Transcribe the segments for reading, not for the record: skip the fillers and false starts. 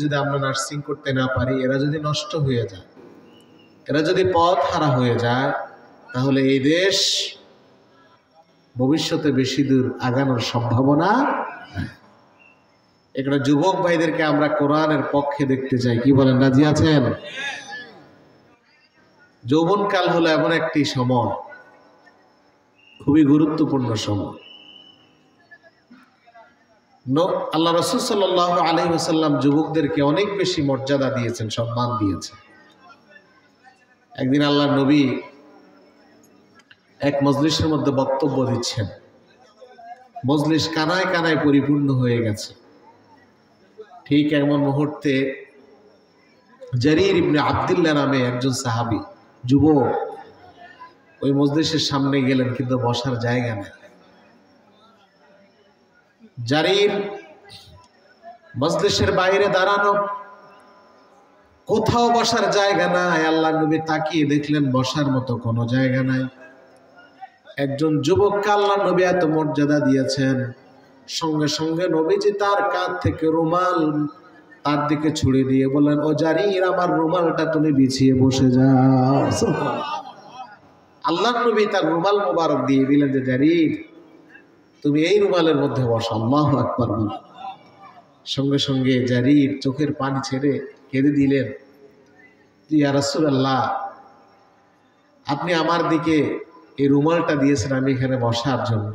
যদি আমরা নার্সিং করতে না পারি, এরা যদি নষ্ট হয়ে যায়, এরা যদি পথ হারা হয়ে যায়, তাহলে এই দেশ ভবিষ্যতে বেশি দূর আগানোর সম্ভাবনা। এখানে যুবক ভাইদেরকে আমরা কোরআনের পক্ষে দেখতে চাই। কি বলেন, রাজি আছেন? যৌবনকাল হলো এমন একটি সময়, খুবই গুরুত্বপূর্ণ সময়। আল্লাহ রাসূল সাল্লাল্লাহু আলাইহি ওয়াসাল্লাম যুবকদেরকে অনেক বেশি মর্যাদা দিয়েছেন, সম্মান দিয়েছেন। একদিন আল্লাহর নবী এক মজলিসের মধ্যে বক্তব্য দিচ্ছেন। মজলিস কানায় কানায় পরিপূর্ণ হয়ে গেছে। ঠিক এমন মুহূর্তে জারির ইবনে আব্দুল্লাহ নামে একজন সাহাবী যুবক ওই মজলিসের সামনে গেলেন, কিন্তু বসার জায়গা নেই। জারির মজলিসের বাইরে দাঁড়ানো, কোথাও বসার জায়গা নাই। আল্লাহর নবী তাকিয়ে দেখলেন বসার মতো কোনো জায়গা নাই। একজন যুবককে আল্লাহর নবী এত মর্যাদা দিয়েছেন, সঙ্গে সঙ্গে নবীজি তার কাঁধ থেকে রুমাল তার দিকে ছুড়ে দিয়ে বললেন, ও জারির, আমার রুমালটা তুমি বিছিয়ে বসে যাও। আল্লাহর নবী তার রুমাল মোবারক দিয়ে দিলেন যে, জারির, তুমি এই রুমালের মধ্যে বসো। আল্লাহু আকবার বল। সঙ্গে সঙ্গে জারির চোখের পানি ছেড়ে কেঁদে দিলেন, ইয়া রাসূলুল্লাহ, আপনি আমার দিকে এই রুমালটা দিয়েছেন আমি এখানে বসার জন্য।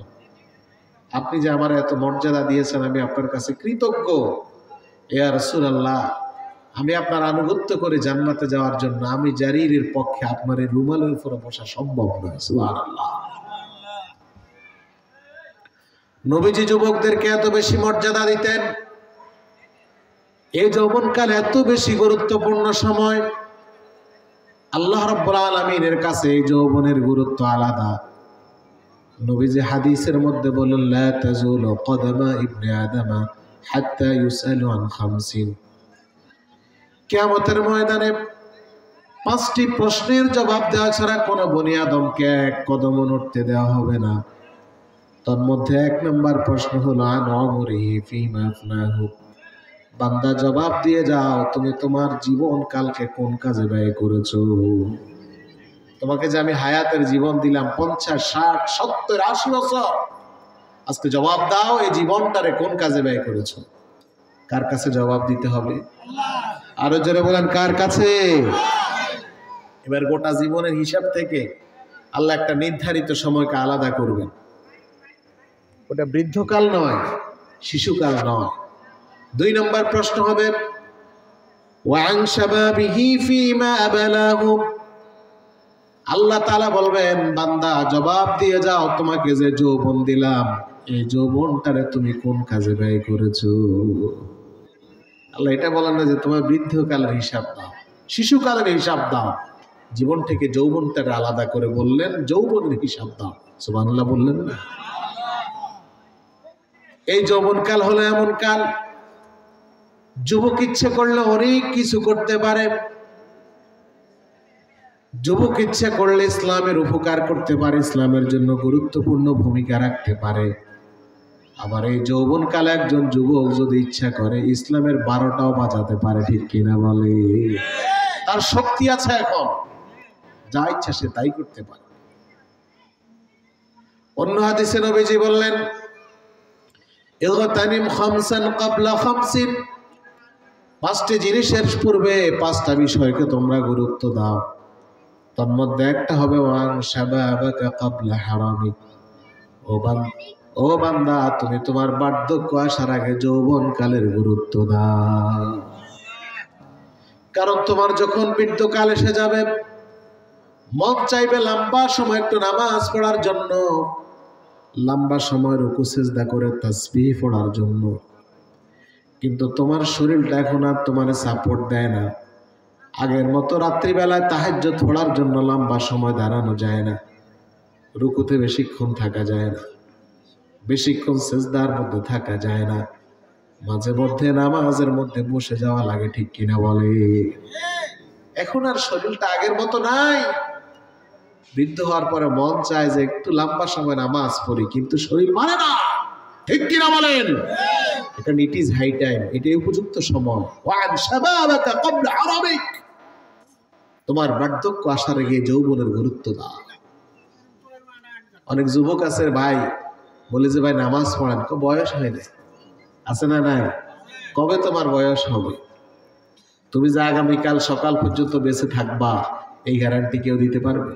আপনি যে আমার এত মর্যাদা দিয়েছেন, আমি আপনার কাছে কৃতজ্ঞ। ইয়া রাসূলুল্লাহ, আমি আপনার আনুগত্য করে জান্নাতে যাওয়ার জন্য আমি জারিরের পক্ষে আপনার এই রুমালের উপরে বসা সম্ভব নয়। সুবহানাল্লাহ। নবীজি যুবকদেরকে এত বেশি মর্যাদা দিতেন। এই যৌবনকাল এত বেশি গুরুত্বপূর্ণ সময়। আল্লাহ রাব্বুল আলামিনের কাছে এই যৌবনের গুরুত্ব আলাদা। নবীজি হাদিসের মধ্যে বলেন, লা তাজুলু কদমা ইবনে আদম হাত্তা ইউসালু আন খামসিন। কিয়ামতের ময়দানে 5টি প্রশ্নের জবাব দেওয়া ছাড়া কোনো বনি আদমকে এক কদম নড়তে দেওয়া হবে না। তার মধ্যে 1 নম্বর প্রশ্ন হলো আন উমরিহি ফীমা আফনাহু। বান্দা, জবাব দিয়ে যাও, তুমি তোমার জীবন কালকে কোন কাজে ব্যয় করেছো? তোমাকে যে আমি হায়াতের জীবন দিলাম 50, 60, 70, 80 বছর, আজকে জবাব দাও, এই জীবনটারে কোন কাজে ব্যয় করেছো? কার কাছে জবাব দিতে হবে? আরো জোরে বলেন, কার কাছে? এবার গোটা জীবনের হিসাব থেকে আল্লাহ একটা নির্ধারিত সময়কে আলাদা করবেন। ওটা বৃদ্ধকাল নয়, শিশুকাল নয়। 2 নম্বর প্রশ্ন হবে ওয়ান শাবাবিহি ফীমা আবলাহু। আল্লাহ তাআলা বলবেন, বান্দা জবাব দিয়ে যাও, তোমাকে যে যৌবন দিলাম এই যৌবনটারে তুমি কোন কাজে ব্যয় করেছো? আল্লাহ এটা বলেন না যে তোমার বৃদ্ধকালের হিসাব দাও, শিশুকালের হিসাব দাও। জীবন থেকে যৌবনটারে আলাদা করে বললেন, যৌবনের হিসাব দাও। সুবহানাল্লাহ বললেন না? এই যৌবনকাল হলো এমন কাল, যুবক ইচ্ছে করলে অনেক কিছু করতে পারে। যুবক ইচ্ছা করলে ইসলামের উপকার করতে পারে, ইসলামের জন্য গুরুত্বপূর্ণ ভূমিকা রাখতে পারে। আবার এই যৌবনকালে একজন যুবক যদি ইচ্ছা করে ইসলামের 12টাও বাজাতে পারে। ঠিক কিনা বলে? তার শক্তি আছে, এখন যা ইচ্ছা সে তাই করতে পারে। অন্য হাদিসে নবীজি বললেন, ইগতানিম খামসান ক্বাবলা খামসিন। 5টি জিনিসের পূর্বে 5টা বিষয়কে তোমরা গুরুত্ব দাও। তার মধ্যে একটা হবে ওয়ান শাবাবাকা ক্বাবলা হারামিক। ও বান্দা, তুমি তোমার বার্ধক্য আসার আগে যৌবনকালের গুরুত্ব দাও। কারণ তোমার যখন বৃদ্ধকাল এসে যাবে, মন চাইবে লম্বা সময় একটু নামাজ পড়ার জন্য, লম্বা সময় রুকু সিজদা করে তাসবিহ পড়ার জন্য। কিন্তু তোমার শরীরটা এখন আর তোমার সাপোর্ট দেয় না। আগের মতো রাত্রিবেলায় তাহাজ্জুদ পড়ার জন্য লম্বা সময় দাঁড়ানো যায় না, রুকুতে বেশিক্ষণ থাকা যায় না, বেশিক্ষণ সিজদার মধ্যে থাকা যায় না, মাঝে মধ্যে নামাজের মধ্যে বসে যাওয়া লাগে। ঠিক কিনা বলে? এখন আর শরীরটা আগের মতো নাই। বৃদ্ধ হওয়ার পরে মন চায় যে একটু লম্বা সময় নামাজ পড়ি, কিন্তু শরীর মানে না। ঠিক কিনা বলেন? কারণ ইট ইজ হাই টাইম, এটাই উপযুক্ত সময়। ওয়ান শাবাবাকা ক্বাবলা হারামিক, তোমার বার্ধক্য আসার আগে যৌবনের গুরুত্ব দাও। অনেক যুবক আছে ভাই, বলে যে ভাই নামাজ পড়েন, বয়স হয় না, আছে না নাই? কবে তোমার বয়স হবে? তুমি যে আগামীকাল সকাল পর্যন্ত বেঁচে থাকবা এই গ্যারান্টি কেউ দিতে পারবে?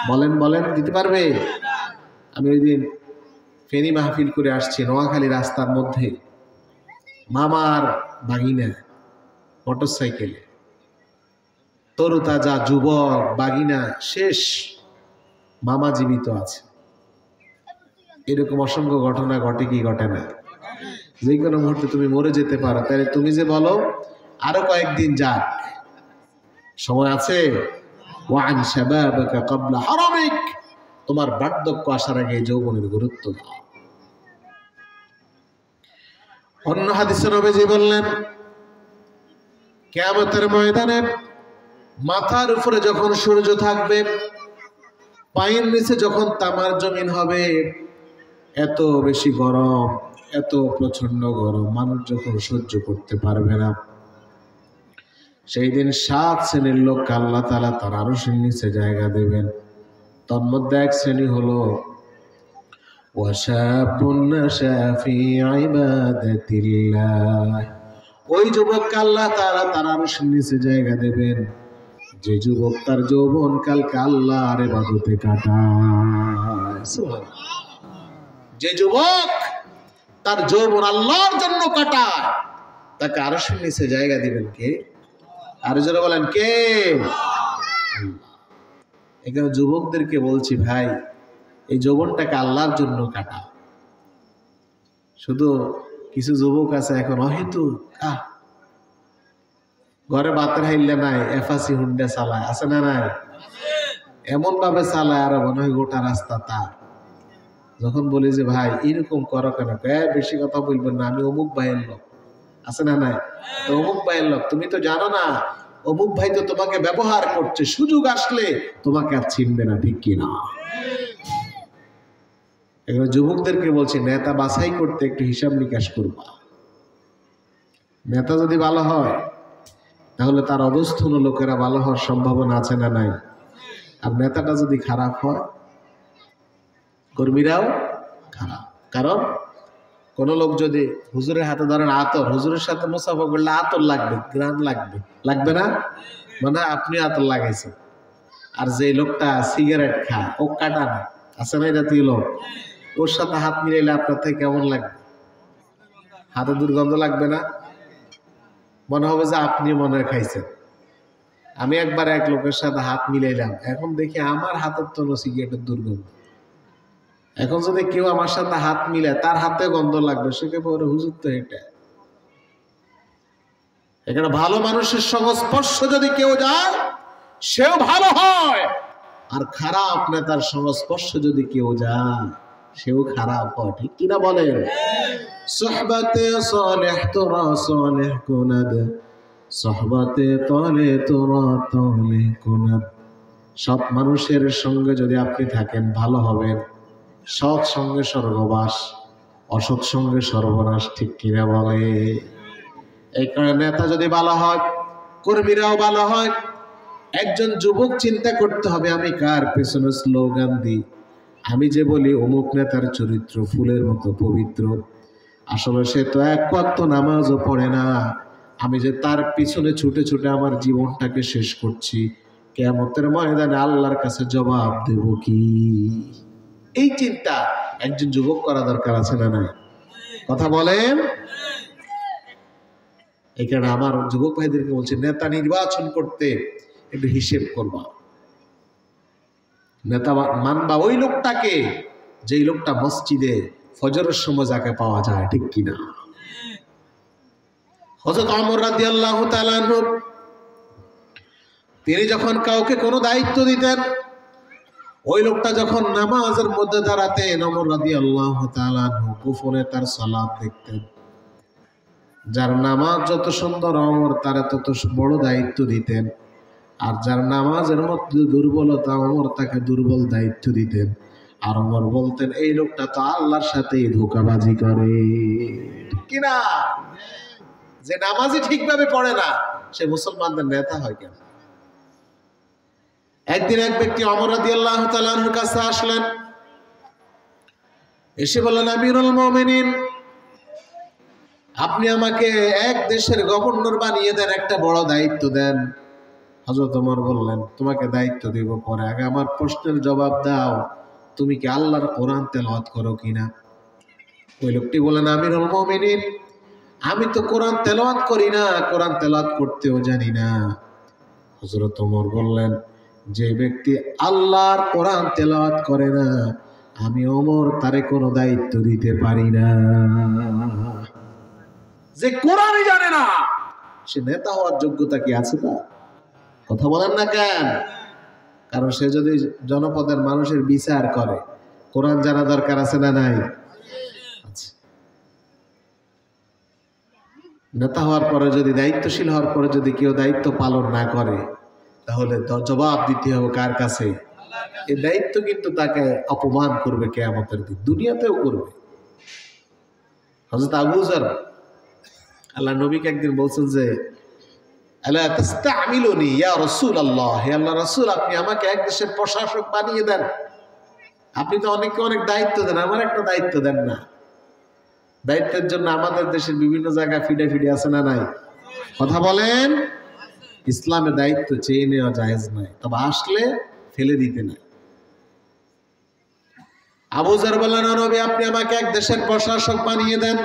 বলেন বলেন, দিতে পারবে? আমি ওই দিন ফেনী মাহফিল করে আসছি, নোয়াখালী রাস্তার মধ্যে মামার বাগিনা মোটর সাইকেলে, তরুতাজা যুবক বাগিনা শেষ, মামা জীবিত আছে। এরকম অসংখ্য ঘটনা ঘটে কি ঘটে না? যে কোনো মুহূর্তে তুমি মরে যেতে পারো। তাহলে তুমি যে বলো আরো কয়েকদিন যাক, সময় আছে। ওয়ান শাবাবাকা ক্বাবলা হারামিক, তোমার বার্ধক্য আসার আগে যৌবনের গুরুত্ব দাও। অন্য হাদিসে নবীজি বললেন, কিয়ামতের ময়দানে মাথার উপরে যখন সূর্য থাকবে, পায়ের নিচে যখন তামার জমিন হবে, এত বেশি গরম, এত প্রচন্ড গরম, মানুষ যখন সহ্য করতে পারবে না, সেই দিন 7 শ্রেণীর লোক আল্লাহ তাআলা তার আরশের নিচে জায়গা দেবেন। তন্মধ্যে এক শ্রেণী হলো ওয়াশাবুন নাশা ফি ইবাদাতিল্লাহ, ওই যুবককে আল্লাহ তাআলা তার আরশের নিচে জায়গা দেবেন যে যুবক তার যৌবন কালকে আল্লাহর ইবাদতে কাটায়। সুবহানাল্লাহ। যে যুবক তার যৌবন আল্লাহর জন্য কাটায়, তাকে আরশের নিচে জায়গা দিবেন কে? আর যারা বলেন কে? এখানে যুবকদেরকে বলছি, ভাই এই যৌবনটাকে আল্লাহর জন্য কাটা। শুধু কিছু যুবক আছে এখন অহেতুক ঘরে বাতের হাইলে নাই, এফাসি হুন্ডা চালায়, আছে না নাই? এমন ভাবে চালায় আর মনে হয় গোটা রাস্তা তার। যখন বলি যে ভাই এরকম করো কেন, বেশি কথা বলবেন না, আমি অমুক ভাইয়ের লোক, আছে না নাই? তো অমুক ভাইয়ের লোক, তুমি তো জানো না অমুক ভাই তো তোমাকে ব্যবহার করছে, সুযোগ আসলে তোমাকে আর চিনবে না, ঠিক কিনা? এগুলো যুবকদেরকে বলছি, নেতা বাছাই করতে একটু হিসাব নিকাশ করবা। নেতা যদি ভালো হয় তাহলে তার অবস্থান লোকেরা ভালো হওয়ার সম্ভাবনা আছে না নাই? আর নেতাটা যদি খারাপ হয়, কর্মীরাও খারাপ। কারণ কোন লোক যদি হুজুরের হাতে ধরেন আতর, হুজুরের সাথে মুসাফা করলে আতর লাগবে, গ্রাম লাগবে, লাগবে না? মানে আপনি আতর লাগাইছেন। আর যে লোকটা সিগারেট খায়, ও কাটা না, আছে না জাতীয় লোক, ওর সাথে হাত মিলাইলে আপনার থেকে কেমন লাগবে? হাতে দুর্গন্ধ লাগবে না? মনে হবে যে আপনি মনে খাইছেন। আমি একবার এক লোকের সাথে হাত মিলাইলাম, এখন দেখি আমার হাতের তো সিগারেটের দুর্গন্ধ। এখন যদি কেউ আমার সাথে হাত মিলায়, তার হাতে গন্ধ লাগবে, সে কে বলে হুজুর তো এটা। এখানে ভালো মানুষের সংস্পর্শ যদি কেউ যায়, সেও ভালো হয়। আর খারাপ নেতার সংস্পর্শ যদি কেউ যায়, সেও খারাপ হয়, ঠিক কিনা বলেন? সুহবতে সালেহ তোরা সালেহ কুনাদ, সুহবতে তলে তোরা তলে কুনাদ। সৎ মানুষের সঙ্গে যদি আপনি থাকেন ভালো হবেন, সৎ সঙ্গে স্বর্গবাস, অসৎ সঙ্গে সর্বনাশ, ঠিক কিনা বলে? এই কারণে নেতা যদি ভালো হয়, কর্মীরাও ভালো হয়। একজন যুবক চিন্তা করতে হবে, আমি কার পেছনে স্লোগান দিই? আমি যে বলি অমুক নেতার চরিত্র ফুলের মতো পবিত্র, আসলে সে তো এক ওয়াক্ত নামাজও পড়ে না। আমি যে তার পিছনে ছুটে ছুটে আমার জীবনটাকে শেষ করছি, কিয়ামতের ময়দানে আল্লাহর কাছে জবাব দেব কি? এই চিন্তা একজন যুবক করা দরকার, আছে না নাই? কথা বলেন। এই কারণে আমার যুবক ভাইদেরকে বলছি, নেতা নির্বাচন করতে একটু হিসেব করবা। নেতা মানবা ওই লোকটাকে, যেই লোকটা মসজিদে ফজরের সময় যাকে পাওয়া যায়, ঠিক কিনা? হযরত ওমর রাদিয়াল্লাহু তাআলা আনহু, তিনি যখন কাউকে কোনো দায়িত্ব দিতেন, ওই লোকটা যখন নামাজের মধ্যে দাঁড়াতেন, ওমর রাদিয়াল্লাহু তাআলা আনহু গোপনে তার সালাত দেখতেন। যার নামাজ যত সুন্দর, ওমর তার তত বড় দায়িত্ব দিতেন। আর যার নামাজের মধ্যে দুর্বলতা, ওমর তাকে দুর্বল দায়িত্ব দিতেন। আর ওমর বলতেন এই লোকটা তো আল্লাহর সাথেই ধোঁকাবাজি করে, ঠিক কিনা? যে নামাজই ঠিকভাবে পড়ে না সে মুসলমানদের নেতা হয় কেন? একদিন এক ব্যক্তি ওমর রাদিয়াল্লাহু তাআলা আনহুর কাছে আসলেন, এসে বললেন, আমিরুল মুমিনিন, আপনি আমাকে এক দেশের গভর্নর বানিয়ে দেন, একটা বড় দায়িত্ব দেন। হযরত ওমর বললেন, তোমাকে দায়িত্ব দেব পরে, আগে আমার প্রশ্নের জবাব দাও, তুমি কি আল্লাহর কোরআন তেলাওয়াত করো কিনা? ওই লোকটি বললেন, আমিরুল মুমিনিন, আমি তো কোরআন তেলাওয়াত করি না, কোরআন তেলাওয়াত করতেও জানি না। হযরত ওমর বললেন, যে ব্যক্তি আল্লাহর কোরআন তেলাওয়াত করে না, আমি ওমর তারে কোনো দায়িত্ব দিতে পারি না। যে কোরআনই জানে না সে নেতা হওয়ার যোগ্যতা কি আছে তার? কথা বলেন না কেন? কারণ সে যদি জনপদের মানুষের বিচার করে, কোরআন জানা দরকার আছে না নাই? নেতা হওয়ার পরে যদি, দায়িত্বশীল হওয়ার পরে যদি কেউ দায়িত্ব পালন না করে, তাহলে জবাব দিতে হবে কার কাছে? এই দায়িত্ব কিন্তু তাকে অপমান করবে কিয়ামতের দিন, দুনিয়াতেও করবে। হযরত আবু যর আল্লাহ নবীকে একদিন বলছেন যে, আলা তাস্তামিলুনি ইয়া রাসূলুল্লাহ, হে আল্লাহর রাসূল, আপনি আমাকে এক দেশের প্রশাসক বানিয়ে দেন। আপনি তো অনেককে অনেক দায়িত্ব দেন, আমার একটা দায়িত্ব দেন না। দায়িত্বের জন্য আমাদের দেশের বিভিন্ন জায়গায় ফিডে ফিডে আছে না নাই? কথা বলেন। ইসলামে দায়িত্ব চেয়ে নেওয়া জায়েজ নয়, তবে আসলে ফেলে দিতে নাই। আবু যর বললেন, নবী আপনি আমাকে এক দেশের প্রশাসক বানিয়ে দেন।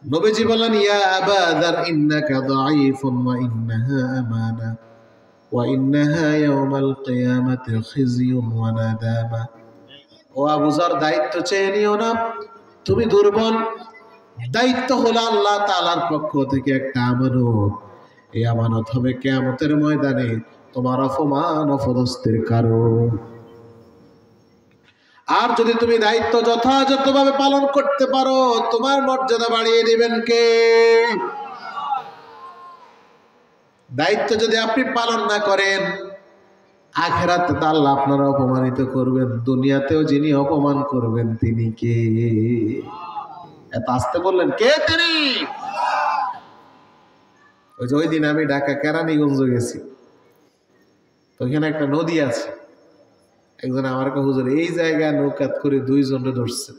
নবীজি বললেন, ইয়া আবা যর ইন্নাকা দাঈফুন ওয়া ইন্নাহা আমানা ওয়া ইন্নাহা ইয়াউমাল কিয়ামাতি খিজিয়ুন ওয়া নাদামা। ও আবু যর, দায়িত্ব চেয়ে নিও না, তুমি দুর্বল। দায়িত্ব হলো আল্লাহ তাআলার পক্ষ থেকে একটা আমানত। এই আমানত হবে কিয়ামতের ময়দানে তোমার অপমান অপদস্থের কারণ। আর যদি তুমি দায়িত্ব যথাযথভাবে পালন করতে পারো, তোমার মর্যাদা বাড়িয়ে দিবেন কে? দায়িত্ব যদি আপনি পালন না করেন, আখিরাতে তো আল্লাহ আপনারা অপমানিত করবেন, দুনিয়াতেও যিনি অপমান করবেন তিনি কে? এত আসতে বললেন, কে তিনি? ওই দিন আমি ঢাকা কেরানীগঞ্জ গেছি, তো ওখানে একটা নদী আছে। একজন আমার কাছে, হুজুর এই জায়গায় নৌকাত করে দুইজনকে ধরছে।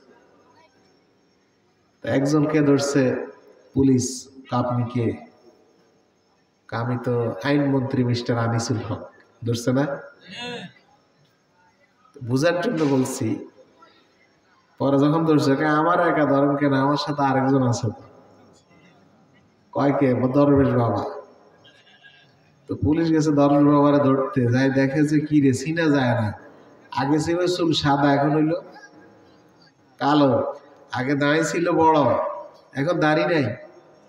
একজনকে ধরছে পুলিশ। আপনি কে? আমি তো আইনমন্ত্রী মিস্টার আনিসুল হক। ধরছে না? বুঝার জন্য বলছি। পরে যখন ধরছে, আমার একা ধরেন কেন, আমার সাথে আরেকজন আছে। কয় কে? দরবেশ বাবা। তো পুলিশ গেছে দরবেশ বাবারে ধরতে, যাই দেখে যে কি রে, চিনা যায় না। আগে ছিল চুল সাদা, এখন হইল কালো। আগে দাঁড়িয়ে ছিল বড়, এখন দাড়ি নাই,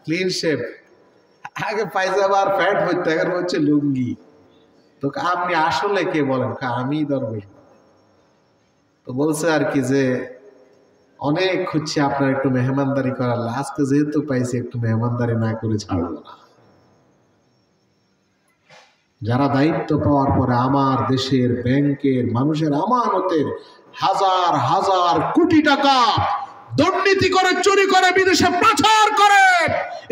ক্লিন শেপ। আগে পায়জামা আর প্যান্ট পরতো, এখন হচ্ছে লুঙ্গি। তো আপনি আসলে কে বলেন? আমি দরবেশ। তো বলছে আর কি যে, অনেক খুঁজছি আপনার একটু মেহমানদারি করার, আজকে যেহেতু পাইছি একটু মেহমানদারি না করে ছাড়বো না। যারা দায়িত্ব পাওয়ার পরে আমার দেশের ব্যাংকের মানুষের আমানতের হাজার হাজার কোটি টাকা দুর্নীতি করে, চুরি করে, বিদেশে পাচার করে,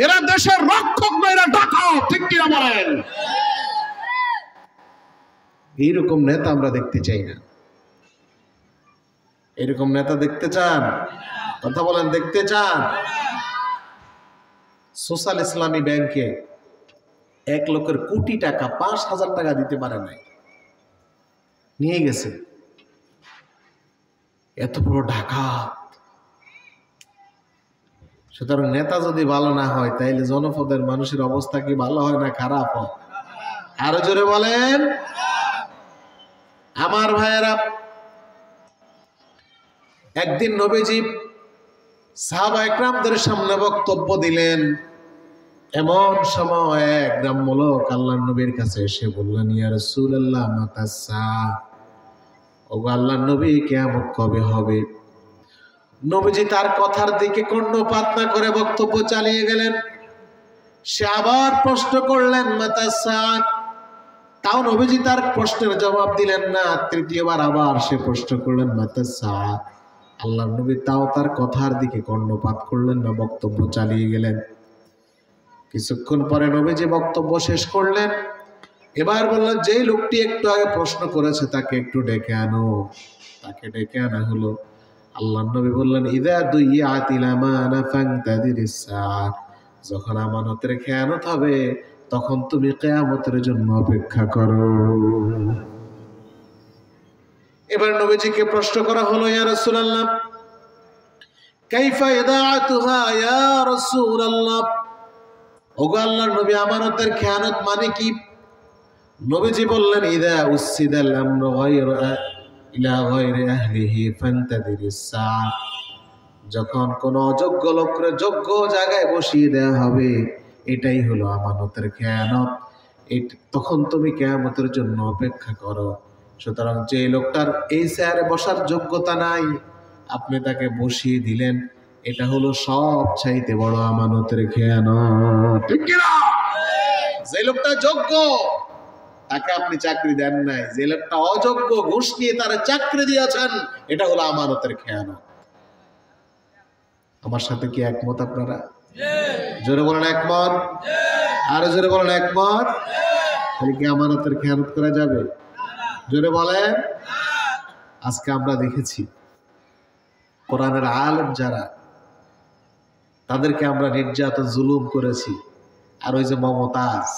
এরা দেশের রক্ষক না, এরা ডাকাত, ঠিক কিনা বলেন? এইরকম নেতা আমরা দেখতে চাই না। এরকম নেতা দেখতে চান? কথা বলেন, দেখতে চান? সোশ্যাল ইসলামী ব্যাংকে এক লোকের কোটি টাকা, ৫,০০০ টাকা দিতে পারে নাই, নিয়ে গেছে। এত বড় ডাকাত। সুতরাং নেতা যদি ভালো না হয়, তাইলে জনপদের মানুষের অবস্থা কি ভালো হয় না খারাপ হয়? আরো জোরে বলেন। আমার ভাইয়েরা, একদিন নবীজি সাহাবা একরামদের সামনে বক্তব্য দিলেন। এমন সময় এক গ্রাম্য লোক আল্লাহর নবীর কাছে এসে বললেন, ইয়া রাসূলুল্লাহ মাতাস সাআ, ওগো আল্লাহর নবী, কিয়ামত কবে হবে? নবীজি তার কথার দিকে কর্ণপাত না করে বক্তব্য চালিয়ে গেলেন। সে আবার প্রশ্ন করলেন, মাতাস সাআ, তাও নবীজি তার প্রশ্নের জবাব দিলেন না। তৃতীয়বার আবার সে প্রশ্ন করলেন মাতা সা। আল্লাহ নবী তাও তার কথার দিকে কর্ণপাত করলেন না, বক্তব্য চালিয়ে গেলেন। কিছুক্ষণ পরে নবীজি বক্তব্য শেষ করলেন। এবার বললেন, যেই লোকটি একটু আগে প্রশ্ন করেছে তাকে একটু ডেকে আনো। তাকে ডেকে আনা হলো। আল্লাহ নবী বললেন, ইদা দুইয়াতিল আমানা ফান্তাদিরিস সাআ। যখন আমানতের খেয়ানত হবে তখন তুমি কিয়ামতের জন্য অপেক্ষা করো। এবার নবীজিকে প্রশ্ন করা হলো, ইয়া রাসূলুল্লাহ কাইফা ইদাআতুহা ইয়া রাসূলুল্লাহ। ওগো আল্লাহর নবী, আমানতের খেয়ানত মানে কি? নবীজি বললেন, ইদা উসিদাল আমরু ইলা গায়রি আহলিহি ফান্তাদিরিস সাআ। যখন কোন অযোগ্য লোককে যোগ্য জায়গায় বসিয়ে দেওয়া হবে, এটাই হলো আমানতের খেয়ানত। তখন তুমি কিয়ামতের জন্য অপেক্ষা করো। সুতরাং যে লোকটার এই চেয়ারে বসার যোগ্যতা নাই, আপনি তাকে বসিয়ে দিলেন, এটা হলো সবচাইতে বড় আমানতের খেয়ানত। ঠিক কি না? যে লোকটা যোগ্য তাকে আপনি চাকরি দেন নাই, যে লোকটা অযোগ্য ঘুষ নিয়ে তারা চাকরি দিয়েছেন, এটা হলো আমানতের খেয়ানত। আমার সাথে কি একমত আপনারা? জোরে বলেন একমত। আরো জোরে বলেন একমত। তাহলে কি আমানতের খেয়ানত করা যাবে? জোরে বলেন। আজকে আমরা দেখেছি কোরআনের আলেম যারা, তাদেরকে আমরা নির্যাতন জুলুম করেছি। আর ওই যে মমতাজ,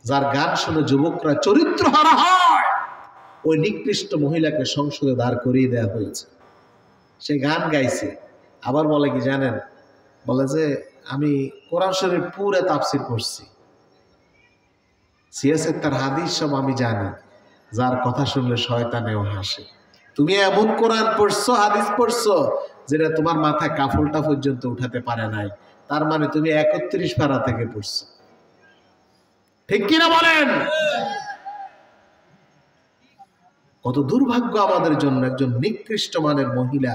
যার গান শুনে যুবকরা চরিত্রহারা হয়, ওই নিকৃষ্ট মহিলাকে সংসদে দাঁড় করিয়ে দেওয়া হয়েছে। সে গান গাইছে, আবার বলে কি জানেন? বলে যে আমি কোরআন শরীফ পুরো তাফসীর করছি, সিয়াসের তার হাদিস সব আমি জানি, যার কথা শুনলে শয়তানেও হাসে। তুমি এমন কোরআন পড়ছো, হাদিস পড়ছো, যেটা তোমার মাথায় কাফলটা পর্যন্ত উঠাতে পারে নাই। তার মানে তুমি 31 পারা থেকে পড়ছো। ঠিক কিনা বলেন? কত দুর্ভাগ্য আমাদের জন্য। একজন নিকৃষ্ট মানের মহিলা,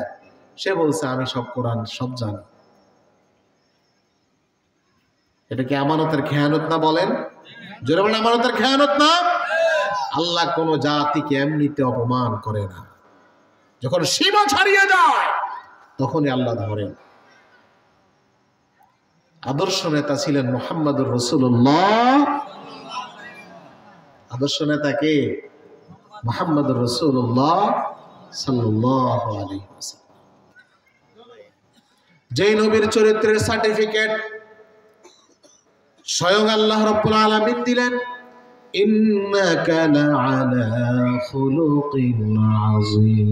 সে বলছে আমি সব কোরআন সব জানি। এটা কি আমানতের খেয়ানত না? বলেন জোরে বলেন, আমানতের খেয়ানত না? আল্লাহ কোন জাতিকে এমনিতে অপমান করে না। যখন সীমা ছাড়িয়ে যায় তখনই আল্লাহ ধরেন। আদর্শ নেতা ছিলেন মুহাম্মদুর রাসূলুল্লাহ। আদর্শ নেতা কে? মুহাম্মদুর রাসূলুল্লাহ সাল্লাল্লাহু আলাইহি ওয়াসাল্লাম। যেই নবীর চরিত্রের সার্টিফিকেট স্বয়ং আল্লাহ রাব্বুল আলামিন দিলেন, ইন্নাকা লাআলা খুলুকিন আযীম।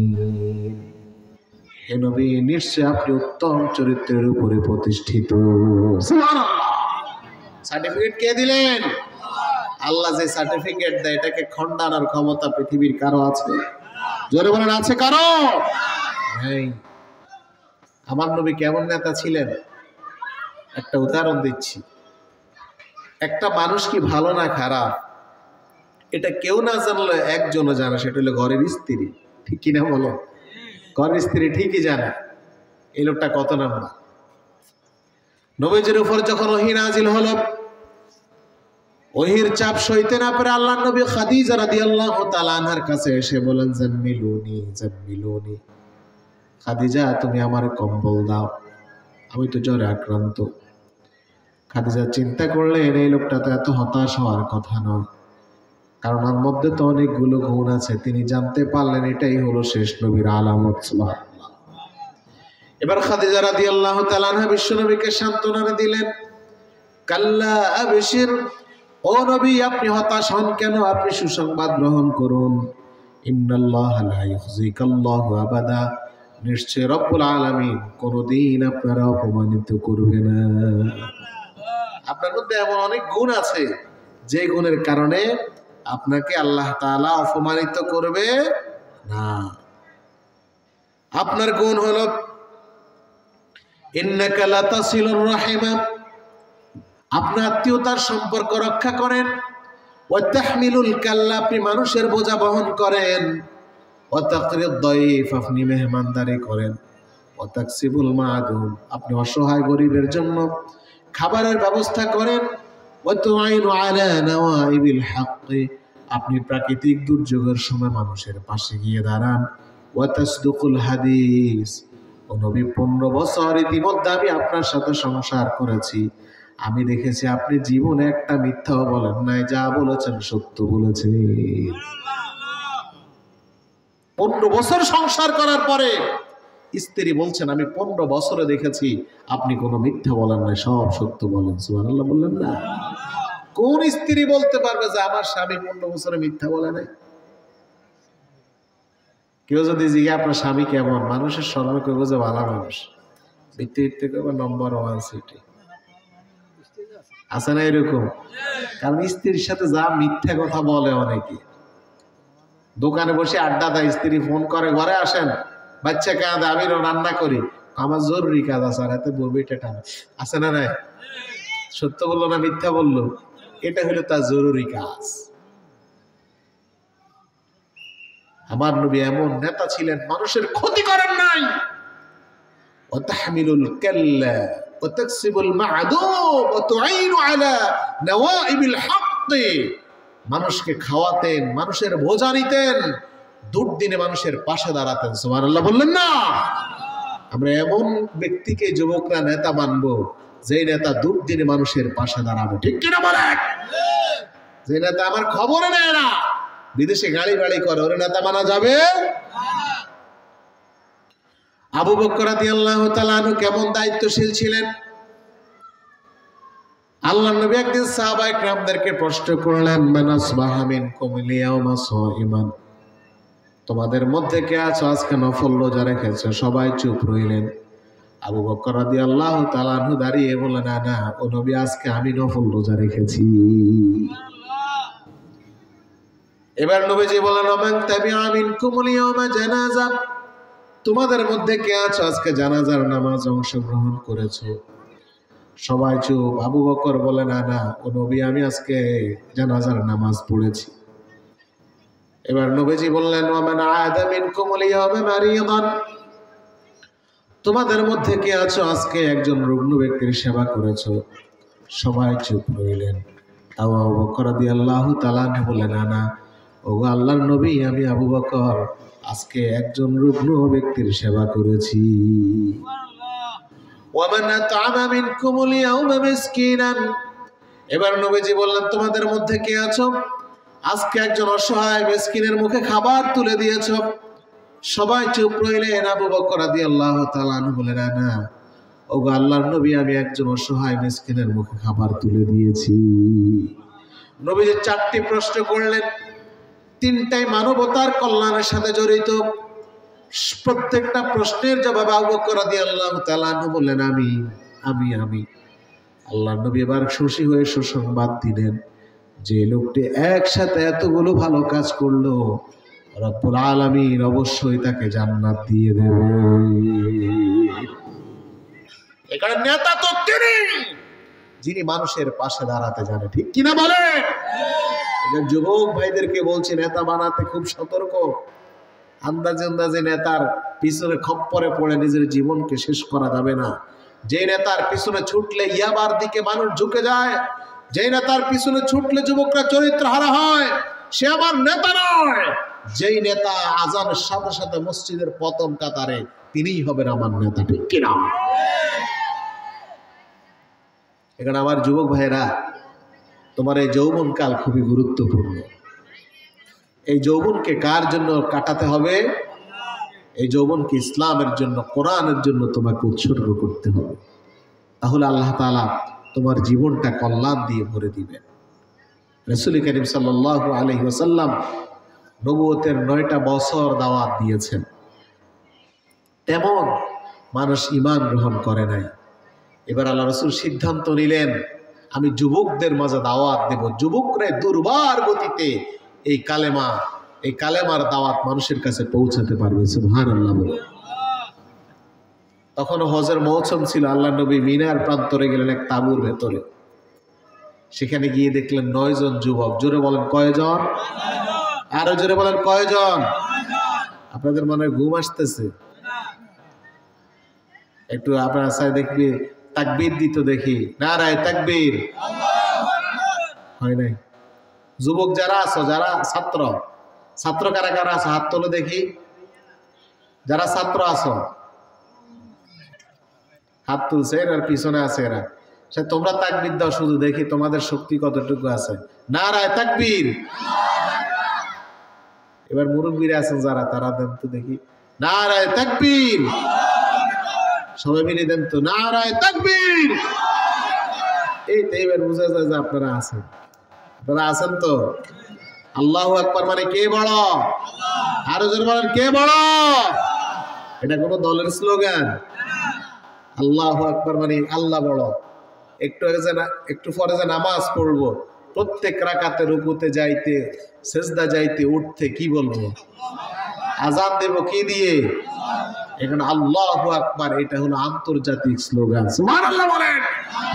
হে নবী, নিশ্চয় আপনি উত্তম চরিত্রের উপরে প্রতিষ্ঠিত। সুবহানাল্লাহ। সার্টিফিকেট কে দিলেন? আল্লাহ যে সার্টিফিকেট দেয়, এটাকে খণ্ডানোর ক্ষমতা পৃথিবীর কারো আছে? জোরে বলেন, আছে কারো? নেই। আমার নবী কেমন নেতা ছিলেন একটা উদাহরণ দিচ্ছি। একটা মানুষ কি ভালো না খারাপ, এটা কেউ না জানলে একজনও জানে, সেটা হলো ঘরের স্ত্রী। ঠিক কিনা বলো? ঘরের স্ত্রী ঠিকই জানে এই লোকটা কত নাম্বার। নবীজির উপর যখন ওহী নাজিল হলো, ওহীর চাপ সইতে না পেরে আল্লাহর নবী খাদিজা রাদিয়াল্লাহু তাআলা আনহার কাছে এসে বলেন, জাম্মিলুনি জাম্মিলুনি, খাদিজা তুমি আমার কম্বল দাও, আমি তো জ্বরে আক্রান্ত। খাদিজা চিন্তা করলেন, এই লোকটা তো এত হতাশ হওয়ার কথা নয়, কারণ ওর মধ্যে তো অনেকগুলো গুণ আছে। তিনি জানতে পারলেন এটাই হলো শেষ নবীর আলামত। সুবহানাল্লাহ। এবার খাদিজা রাদিয়াল্লাহু তাআলা আনহা বিশ্বনবীকে সান্ত্বনা দিলেন, কাল্লা আবশির, ও নবী আপনি হতাশ হন কেন? আপনি সুসংবাদ গ্রহণ করুন। ইন্নাল্লাহা লা ইউখজিকাল্লাহু আবাদা, নিশ্চয় রব্বুল আলামিন কোনদিন আপনারা অপমানিত করবে না। আপনার মধ্যে এমন অনেক গুণ আছে যে গুণের কারণে আপনাকে আল্লাহ তাআলা অপমানিত করবে না। আপনার গুণ হলো ইন্নাকা লাতাসিলুর রাহিমা, আপনি আত্মীয়তার সম্পর্ক রক্ষা করেন। ওয়া তাহমিলুল কাল্লা, আপনি মানুষের বোঝা বহন করেন। ওয়া তাকরিদ দাইফ, আপনি মেহমানদারি করেন। ওয়া তাকসিবুল মাদুম, আপনি অসহায় গরিবের জন্য খাবারের ব্যবস্থা করেন। ওয়া তুআইনু আলা নাওয়াইবিল হক, আপনি প্রাকৃতিক দুর্যোগের সময় মানুষের পাশে গিয়ে দাঁড়ান। ওয়া তাসদুকুল হাদিস, ও নবী 15 বছর ইতিমধ্যে আমি আপনার সাথে সংসার করেছি, আমি দেখেছি আপনি জীবনে একটা মিথ্যাও বলেন নাই, যা বলেছেন সত্য বলেছেন। 15 বছর সংসার করার পরে স্ত্রী বলছেন আমি 15 বছরে দেখেছি আপনি কোনো মিথ্যা বলেন নাই, সব সত্য বলেন। সুবহানাল্লাহ বললেন না? কোন স্ত্রী বলতে পারবে যে আমার স্বামী 15 বছরে মিথ্যা বলে নাই? কেউ যদি জিজ্ঞাসা আপনার স্বামী কেমন, মানুষের স্বর্ণ কেউ যে ভালো মানুষ, মিথ্যে মিথ্যে কেউ নম্বর 1 সিটি আছে না এরকম? কারণ স্ত্রীর সাথে যা মিথ্যা কথা বলে অনেকে, দোকানে বসে আড্ডা দেয়, স্ত্রী ফোন করে ঘরে আসেন, বাচ্চা কাঁদে, আমি রান্না করি, আমার জরুরি কাজ আছে, আর এতে বউটা টানা আছে না নাই? সত্য বললো না মিথ্যা বললো? এটা হলো তার জরুরি কাজ। আমার নবী এমন নেতা ছিলেন, মানুষের ক্ষতি করেন নাই। ওয়াতাহমিলুল কাল্লা ওয়া তাকসিবুল মা'দুম ওয়া তু'ইনু আলা নাওয়াইবিল হক, মানুষকে খাওয়াতেন, মানুষের বোঝা নিতেন, দুর্দিনে মানুষের পাশে দাঁড়াতেন। সুবহানাল্লাহ বললেন না? আমরা এমন ব্যক্তিকে যুবকরা নেতা মানবো, যে নেতা দুর্দিনে মানুষের পাশে দাঁড়াবে, ঠিক কিনা বলেন? যে নেতা আমার খবর নেয় না, বিদেশে গাড়ি বাড়ি করে, ওর নেতা মানা যাবে? আবু বকর রাদিয়াল্লাহু তাআলা আনহু কেমন দায়িত্বশীল ছিলেন? আল্লাহর নবী একদিন সাহাবায়ে কেরামদেরকে প্রশ্ন করলেন, মান আসবাহা মিনকুম লিয়াওমা সাইমান, তোমাদের মধ্যে কে আছো আজকে নফল রোজা রেখেছে? সবাই চুপ রইলেন। আবু বকর রাদিয়াল্লাহু তাআলা আনহু দাঁড়িয়ে বললেন, না ও নবী, আজকে আমি নফল রোজা রেখেছি। এবার নবীজি বলেন, মান তাবিআ মিনকুম লিয়াওমা জানাজা, তোমাদের মধ্যে কে আছো আজকে জানাজার নামাজ অংশগ্রহণ করেছো? সবাই চুপ। আবু বকর বলে, না ও নবী, আমি আজকে জানাজার নামাজ পড়েছি। এবার নবীজি বললেন, ওয়ামান আদা মিনকুম লিয়াওমা মারিয়াদান, তোমাদের মধ্যে কে আছো আজকে একজন রুগ্ন ব্যক্তির সেবা করেছো? সবাই চুপ রইলেন। তাও আবু বকর রাদিয়াল্লাহু তাআলা বললেন, না ওগো আল্লাহর নবী, আমি আবু বকর আজকে একজন রুগ্ন ব্যক্তির সেবা করেছি। ওয়ামান আত'আমা মিনকুম লিয়াওমা মিসকিনান, এবার নবীজি বললেন, তোমাদের মধ্যে কে আছো আজকে একজন অসহায় মিসকিনের মুখে খাবার তুলে দিয়েছো? সবাই চুপ রইলেন। আবু বকর রাদিয়াল্লাহু তাআলা আনহু বলেন, না ওগো আল্লাহর নবী, আমি একজন অসহায় মিসকিনের মুখে খাবার তুলে দিয়েছি। নবীজি 4টি প্রশ্ন করলেন, 3টাই মানবতার কল্যাণের সাথে জড়িত। প্রত্যেকটা প্রশ্নের জবাবে আবু বকর রাদিয়াল্লাহু তাআলা আনহু বললেন, আমি। আল্লাহর নবী এবার খুশি হয়ে সুসংবাদ দিলেন, যে লোকটি একসাথে এতগুলো ভালো কাজ করলো, রব্বুল আলামিন অবশ্যই তাকে জান্নাত দিয়ে দেবে। এখানে নেতা তো তিনি, যিনি মানুষের পাশে দাঁড়াতে জানে, ঠিক কিনা বলেন? যুবক ভাইদেরকে বলছি, নেতা বানাতে খুব সতর্ক। আন্দাজে নেতার পিছনে খপ্পরে পড়ে নিজের জীবনকে শেষ করা যাবে না। যে নেতার পিছনে ছুটলে ইয়াবার দিকে মানুষ ঝুঁকে যায়, যে নেতার পিছনে ছুটলে যুবকরা চরিত্র হারা হয়, সে আমার নেতা নয়। যেই নেতা আজানের সাথে সাথে মসজিদের প্রথম কাতারে, তিনিই হবেন আমার নেতা, ঠিক কিনা? এখানে আমার যুবক ভাইয়েরা, তোমার এই যৌবনকাল খুবই গুরুত্বপূর্ণ। এই যৌবনকে কার জন্য কাটাতে হবে? এই যৌবনকে ইসলামের জন্য, কোরআনের জন্য তোমাকে উৎসর্গ করতে হবে। তাহলে আল্লাহ তাআলা তোমার জীবনটা কল্যাণ দিয়ে ভরে দিবেন। রাসূল করিম সাল্লাল্লাহু আলাইহি ওয়াসাল্লাম নবুয়তের 9টা বছর দাওয়াত দিয়েছেন, তেমন মানুষ ঈমান গ্রহণ করে নাই। এবার আল্লাহ রাসূল সিদ্ধান্ত নিলেন, আমি যুবকদের মাঝে দাওয়াত দেব। যুবকরা দুর্বার গতিতে এই কালেমার দাওয়াত মানুষের কাছে পৌঁছাতে পারবে। সুবহানাল্লাহ বলে। তখন হজের মৌসুম ছিল। আল্লাহ নবী মিনার প্রান্তরে গেলেন, এক তাঁবুর ভেতরে। সেখানে গিয়ে দেখলেন 9 জন যুবক। জোরে বলেন কয়জন? আরো জোরে বলেন কয়জন? আপনাদের মনে হয় ঘুম আসতেছে? একটু আপনারা চাই দেখবি তাকবীর দিত, দেখি নারায়ে তাকবীর। হয় নাই? যুবক যারা আছো, যারা ছাত্র, ছাত্র কারা কারা আছো হাত তোলো দেখি। যারা ছাত্র আছো হাত তুলছে, এর পিছনে আছে এরা। সে তোমরা তাকবীর দাও শুধু, দেখি তোমাদের শক্তি কতটুকু আছে। নারায়ে তাকবীর। এবার মুরব্বীরা আছেন যারা, তারা দেন তো দেখি নারায়ে তাকবীর। সবাই মিলে দেন তো নারায়ে তাকবীর। এই তো এবার বুঝা যায় যে আপনারা আছেন, আপনারা আছেন তো। আল্লাহু আকবার মানে কে বড়? আরো জোরে বলেন কে বড়? এটা কোনো দলের স্লোগান? আল্লাহু আকবার মানে আল্লাহ বড়। একটু পরে যে নামাজ পড়বো, প্রত্যেক রাকাতে রুকুতে যাইতে, সেজদা যাইতে, উঠতে কি বলবো? আজান দেব কি দিয়ে? এখন আল্লাহু আকবার এটা হলো আন্তর্জাতিক স্লোগান। সুবহানাল্লাহ বলেন।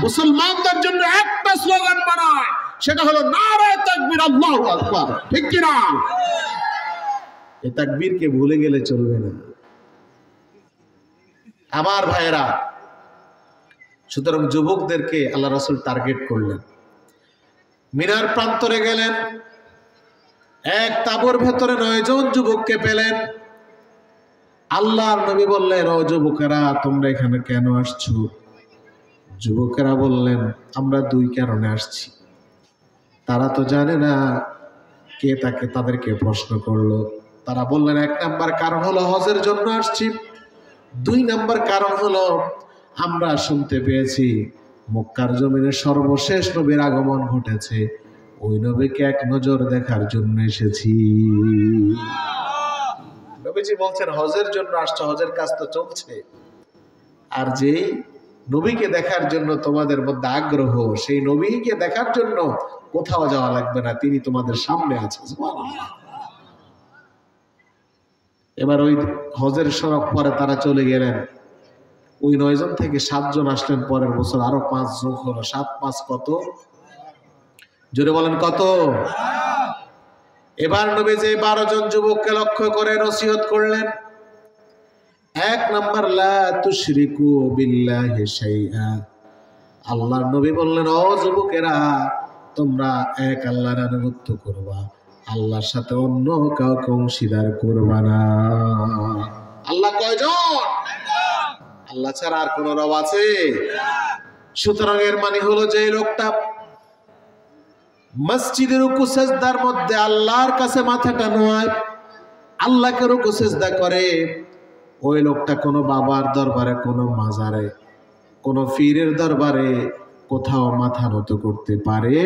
মুসলমানদের জন্য একটা স্লোগান বানায়, সেটা হলো নারায়ে তাকবীর, আল্লাহু আকবার। ঠিক কি না? এই তাকবীরকে ভুলে গেলে চলবে না আমার ভাইয়েরা। সুতরাং যুবকদেরকে আল্লাহ রাসূল টার্গেট করলেন। মিনার প্রান্তরে গেলেন, এক তাঁবুর ভেতরে 9 জন যুবককে পেলেন। আল্লাহর নবী বললেন, ও যুবকেরা তোমরা এখানে কেন আসছো? যুবকেরা বললেন, আমরা 2 কারণে আসছি। তারা তো জানে না কে তাদেরকে প্রশ্ন করলো। তারা বললেন, 1 নাম্বার কারণ হলো হজের জন্য আসছি। 2 নাম্বার কারণ হলো আমরা শুনতে পেয়েছি মক্কার জমিনে সর্বশেষ নবীর আগমন ঘটেছে, ওই নবীকে এক নজর দেখার জন্য এসেছি। নবীজি বলছেন হজের জন্য আসছে, হজের কাজ তো চলছে। আর যেই নবীকে দেখার জন্য তোমাদের মধ্যে আগ্রহ, সেই নবীকে দেখার জন্য কোথাও যাওয়া লাগবে না, তিনি তোমাদের সামনে আছেন। এবার ওই হজের সড়ক পরে তারা চলে গেলেন। ওই 9 জন থেকে 7 জন আসলেন পরের বছর, আরো 5 যোগ হলো। 7 5 কত? জোরে বলেন কত? এবার নবী যে 12 জন যুবককে লক্ষ্য করে নসিহত করলেন। 1 নাম্বার লা তুশরিকু বিল্লাহি শাইআ। আল্লাহর নবী বললেন, ও যুবকেরা তোমরা এক আল্লাহর আনুগত্য করবা, আল্লাহর সাথে অন্য কাউকে অংশীদার করবা না। আল্লাহ কয়জন? আল্লাহ ছাড়া আর কোন রব আছে? সুতরাং এর মানে হলো যে লোকটা মসজিদের রুকু সেজদার মধ্যে আল্লাহর কাছে মাথাটা নোয়ায়, আল্লাহকে রুকু সেজদা করে, ওই লোকটা কোনো বাবার দরবারে, কোনো মাজারে, কোনো পীরের দরবারে কোথাও মাথা নত করতে পারে।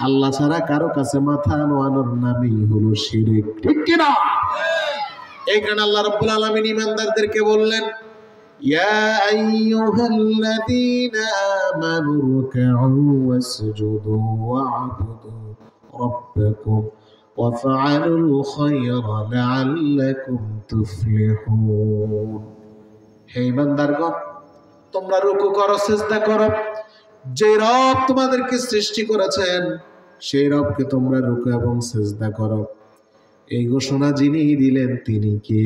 আল্লাহ ছাড়া কারো কাছে মাথা নোয়ানোর নামই হলো শিরক। ঠিক কি না? এইখানে আল্লাহ রাব্বুল আলামিন ঈমানদারদেরকে বললেন, ইয়া আইয়ুহাল্লাযীনা আমানু রুকউ ওয়াসজুদু ওয়া'বুদু রাব্বাকুম ওয়াফআলুল খায়রা লাআল্লাকুম তুফলিহুন। হে ঈমানদারগণ, তোমরা রুকু করো, সিজদা করো, যে রব তোমাদেরকে সৃষ্টি করেছেন সেই রবকে তোমরা রুকু এবং সিজদা করো। এই ঘোষণা যিনি দিলেন তিনি কে?